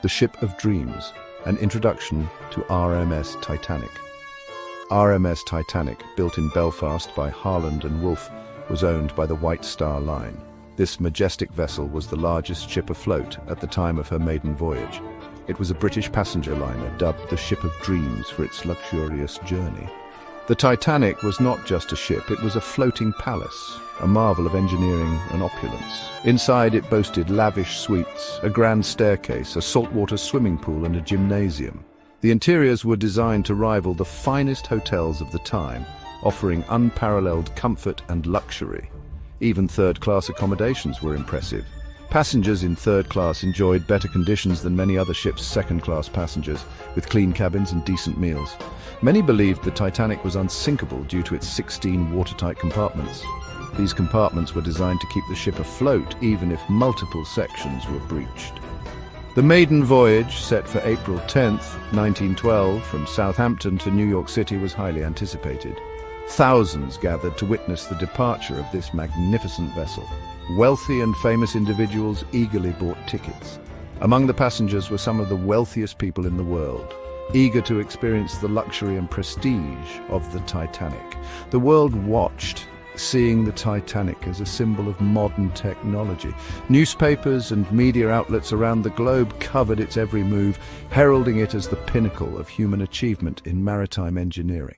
The Ship of Dreams, an introduction to RMS Titanic. RMS Titanic, built in Belfast by Harland and Wolff, was owned by the White Star Line. This majestic vessel was the largest ship afloat at the time of her maiden voyage. It was a British passenger liner dubbed the Ship of Dreams for its luxurious journey. The Titanic was not just a ship, it was a floating palace, a marvel of engineering and opulence. Inside it boasted lavish suites, a grand staircase, a saltwater swimming pool and a gymnasium. The interiors were designed to rival the finest hotels of the time, offering unparalleled comfort and luxury. Even third-class accommodations were impressive. Passengers in third class enjoyed better conditions than many other ships' second-class passengers, with clean cabins and decent meals. Many believed the Titanic was unsinkable due to its 16 watertight compartments. These compartments were designed to keep the ship afloat even if multiple sections were breached. The maiden voyage, set for April 10, 1912, from Southampton to New York City, was highly anticipated. Thousands gathered to witness the departure of this magnificent vessel. Wealthy and famous individuals eagerly bought tickets. Among the passengers were some of the wealthiest people in the world, eager to experience the luxury and prestige of the Titanic. The world watched, seeing the Titanic as a symbol of modern technology. Newspapers and media outlets around the globe covered its every move, heralding it as the pinnacle of human achievement in maritime engineering.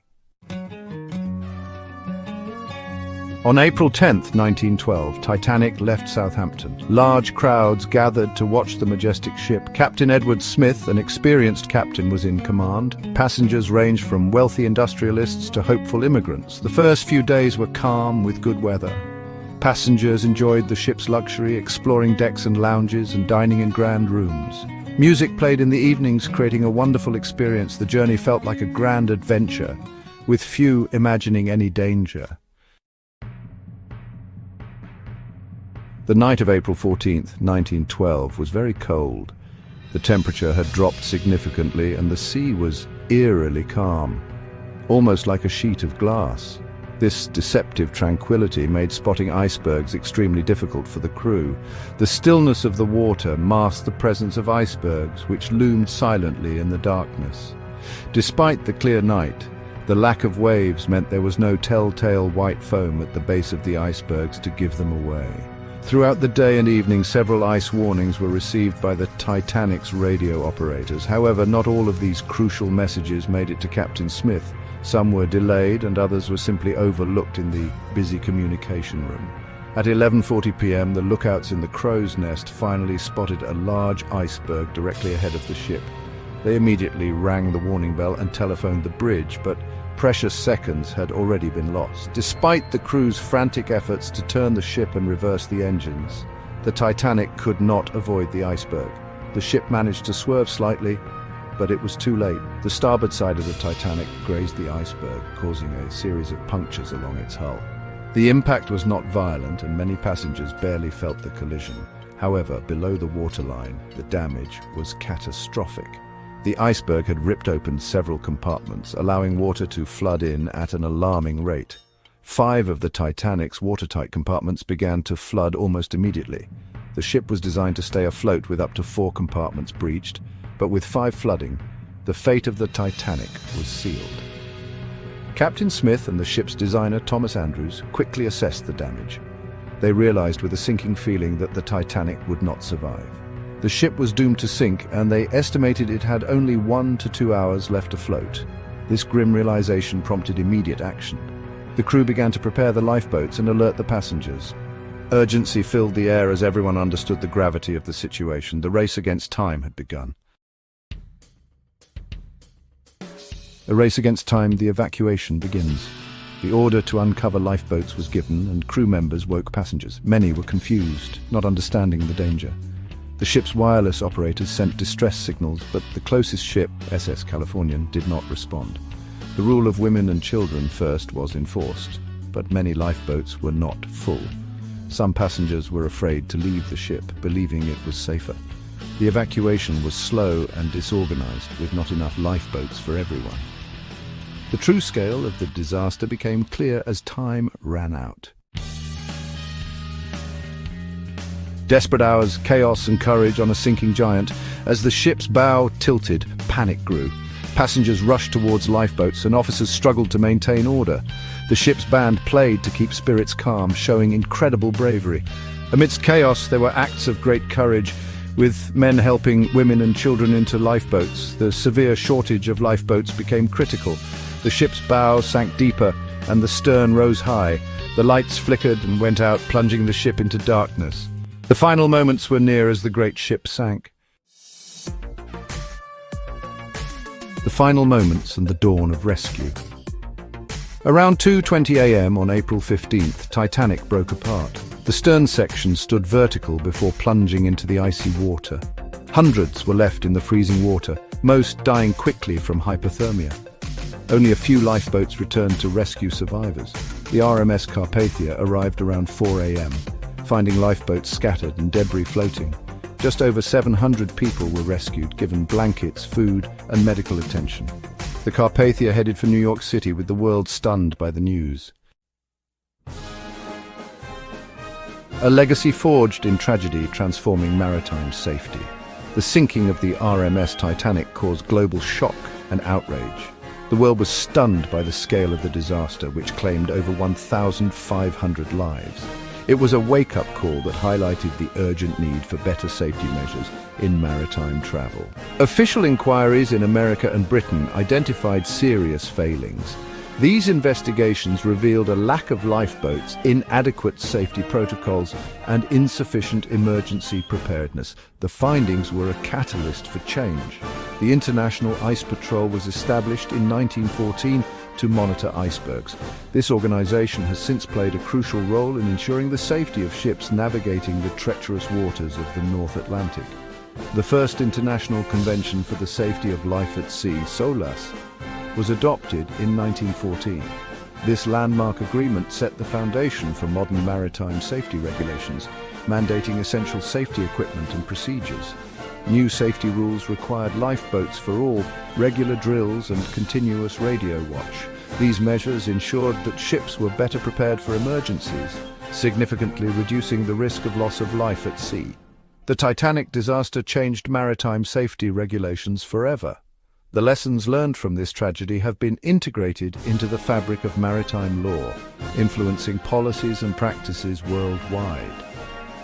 On April 10, 1912, Titanic left Southampton. Large crowds gathered to watch the majestic ship. Captain Edward Smith, an experienced captain, was in command. Passengers ranged from wealthy industrialists to hopeful immigrants. The first few days were calm with good weather. Passengers enjoyed the ship's luxury, exploring decks and lounges and dining in grand rooms. Music played in the evenings, creating a wonderful experience. The journey felt like a grand adventure, with few imagining any danger. The night of April 14, 1912, was very cold. The temperature had dropped significantly and the sea was eerily calm, almost like a sheet of glass. This deceptive tranquility made spotting icebergs extremely difficult for the crew. The stillness of the water masked the presence of icebergs, which loomed silently in the darkness. Despite the clear night, the lack of waves meant there was no telltale white foam at the base of the icebergs to give them away. Throughout the day and evening, several ice warnings were received by the Titanic's radio operators. However, not all of these crucial messages made it to Captain Smith. Some were delayed and others were simply overlooked in the busy communication room. At 11:40 p.m., the lookouts in the crow's nest finally spotted a large iceberg directly ahead of the ship. They immediately rang the warning bell and telephoned the bridge, but precious seconds had already been lost. Despite the crew's frantic efforts to turn the ship and reverse the engines, the Titanic could not avoid the iceberg. The ship managed to swerve slightly, but it was too late. The starboard side of the Titanic grazed the iceberg, causing a series of punctures along its hull. The impact was not violent, and many passengers barely felt the collision. However, below the waterline, the damage was catastrophic. The iceberg had ripped open several compartments, allowing water to flood in at an alarming rate. 5 of the Titanic's watertight compartments began to flood almost immediately. The ship was designed to stay afloat with up to 4 compartments breached, but with 5 flooding, the fate of the Titanic was sealed. Captain Smith and the ship's designer, Thomas Andrews, quickly assessed the damage. They realized with a sinking feeling that the Titanic would not survive. The ship was doomed to sink, and they estimated it had only 1 to 2 hours left afloat. This grim realization prompted immediate action. The crew began to prepare the lifeboats and alert the passengers. Urgency filled the air as everyone understood the gravity of the situation. The race against time had begun. A race against time, the evacuation begins. The order to uncover lifeboats was given, and crew members woke passengers. Many were confused, not understanding the danger. The ship's wireless operators sent distress signals, but the closest ship, SS Californian, did not respond. The rule of women and children first was enforced, but many lifeboats were not full. Some passengers were afraid to leave the ship, believing it was safer. The evacuation was slow and disorganized, with not enough lifeboats for everyone. The true scale of the disaster became clear as time ran out. Desperate hours, chaos and courage on a sinking giant. As the ship's bow tilted, panic grew. Passengers rushed towards lifeboats and officers struggled to maintain order. The ship's band played to keep spirits calm, showing incredible bravery. Amidst chaos, there were acts of great courage, with men helping women and children into lifeboats. The severe shortage of lifeboats became critical. The ship's bow sank deeper and the stern rose high. The lights flickered and went out, plunging the ship into darkness. The final moments were near as the great ship sank. The final moments and the dawn of rescue. Around 2:20 a.m. on April 15th, Titanic broke apart. The stern section stood vertical before plunging into the icy water. Hundreds were left in the freezing water, most dying quickly from hypothermia. Only a few lifeboats returned to rescue survivors. The RMS Carpathia arrived around 4 a.m., finding lifeboats scattered and debris floating. Just over 700 people were rescued, given blankets, food, and medical attention. The Carpathia headed for New York City, with the world stunned by the news. A legacy forged in tragedy, transforming maritime safety. The sinking of the RMS Titanic caused global shock and outrage. The world was stunned by the scale of the disaster, which claimed over 1,500 lives. It was a wake-up call that highlighted the urgent need for better safety measures in maritime travel. Official inquiries in America and Britain identified serious failings. These investigations revealed a lack of lifeboats, inadequate safety protocols, and insufficient emergency preparedness. The findings were a catalyst for change. The International Ice Patrol was established in 1914 to monitor icebergs. This organization has since played a crucial role in ensuring the safety of ships navigating the treacherous waters of the North Atlantic. The first International Convention for the Safety of Life at Sea, SOLAS, was adopted in 1914. This landmark agreement set the foundation for modern maritime safety regulations, mandating essential safety equipment and procedures. New safety rules required lifeboats for all, regular drills and continuous radio watch. These measures ensured that ships were better prepared for emergencies, significantly reducing the risk of loss of life at sea. The Titanic disaster changed maritime safety regulations forever. The lessons learned from this tragedy have been integrated into the fabric of maritime law, influencing policies and practices worldwide.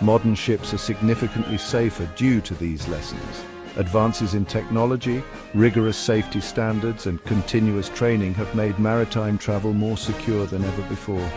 Modern ships are significantly safer due to these lessons. Advances in technology, rigorous safety standards, and continuous training have made maritime travel more secure than ever before.